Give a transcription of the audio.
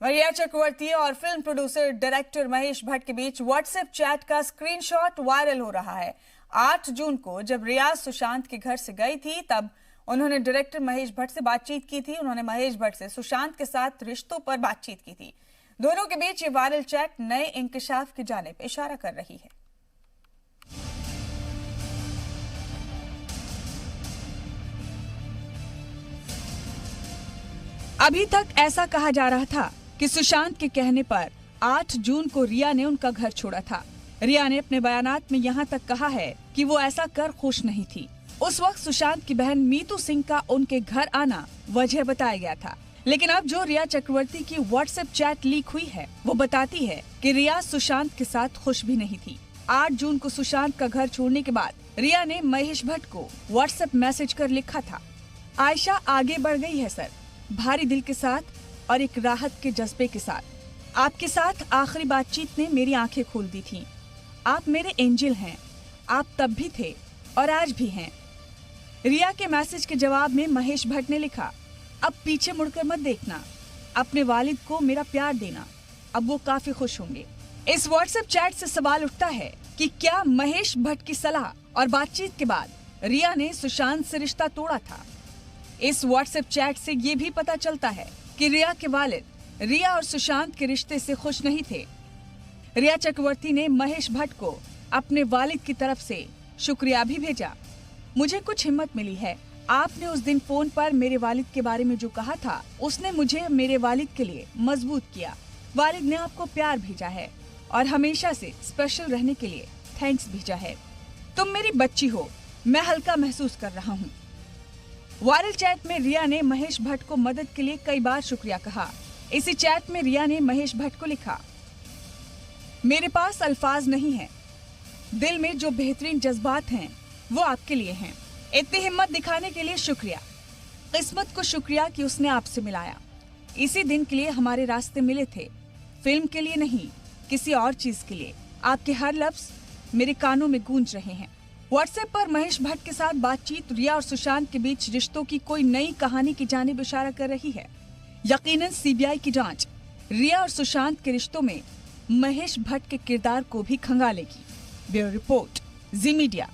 रिया चक्रवर्ती और film producer director Mahesh Bhatt के बीच WhatsApp chat का स्क्रीनशॉट वायरल हो रहा है। 8 जून को जब रिया सुशांत के घर से गई थी तब उन्होंने डायरेक्टर महेश भट्ट से बातचीत की थी। उन्होंने महेश भट्ट से सुशांत के साथ रिश्तों पर बातचीत की थी। दोनों के बीच ये वायरल चैट नए इंकशाफ की जानिब इशारा कर रही है। अभी तक ऐसा कहा जा रहा था कि सुशांत के कहने पर 8 जून को रिया ने उनका घर छोड़ा था। रिया ने अपने बयानात में यहाँ तक कहा है कि वो ऐसा कर खुश नहीं थी। उस वक्त सुशांत की बहन मीतू सिंह का उनके घर आना वजह बताया गया था। लेकिन अब जो रिया चक्रवर्ती की व्हाट्सएप चैट लीक हुई है वो बताती है कि रिया सुशांत के साथ खुश भी नहीं थी। 8 जून को सुशांत का घर छोड़ने के बाद रिया ने महेश भट्ट को व्हाट्सएप मैसेज कर लिखा था, आयशा आगे बढ़ गई है सर, भारी दिल के साथ और एक राहत के जज्बे के साथ। आपके साथ आखिरी बातचीत ने मेरी आंखें खोल दी थीं। आप मेरे एंजल हैं। आप तब भी थे और आज भी हैं। रिया के मैसेज के जवाब में महेश भट्ट ने लिखा, अब पीछे मुड़कर मत देखना, अपने वालिद को मेरा प्यार देना, अब वो काफी खुश होंगे। इस व्हाट्सएप चैट से सवाल उठता है कि क्या महेश भट्ट की सलाह और बातचीत के बाद रिया ने सुशांत से रिश्ता तोड़ा था। इस व्हाट्सएप चैट से ये भी पता चलता है कि रिया के वालिद रिया और सुशांत के रिश्ते से खुश नहीं थे। रिया चक्रवर्ती ने महेश भट्ट को अपने वालिद की तरफ से शुक्रिया भी भेजा। मुझे कुछ हिम्मत मिली है। आपने उस दिन फोन पर मेरे वालिद के बारे में जो कहा था उसने मुझे मेरे वालिद के लिए मजबूत किया। वालिद ने आपको प्यार भेजा है और हमेशा से स्पेशल रहने के लिए थैंक्स भेजा है। तुम मेरी बच्ची हो, मैं हल्का महसूस कर रहा हूँ। वायरल चैट में रिया ने महेश भट्ट को मदद के लिए कई बार शुक्रिया कहा। इसी चैट में रिया ने महेश भट्ट को लिखा, मेरे पास अल्फाज नहीं है, दिल में जो बेहतरीन जज्बात हैं वो आपके लिए हैं। इतनी हिम्मत दिखाने के लिए शुक्रिया। किस्मत को शुक्रिया कि उसने आपसे मिलाया। इसी दिन के लिए हमारे रास्ते मिले थे, फिल्म के लिए नहीं, किसी और चीज के लिए। आपके हर लफ्ज मेरे कानों में गूंज रहे हैं। व्हाट्सएप पर महेश भट्ट के साथ बातचीत रिया और सुशांत के बीच रिश्तों की कोई नई कहानी की जानिब इशारा कर रही है। यकीनन सीबीआई की जांच रिया और सुशांत के रिश्तों में महेश भट्ट के किरदार को भी खंगालेगी। ब्यूरो रिपोर्ट, जी मीडिया।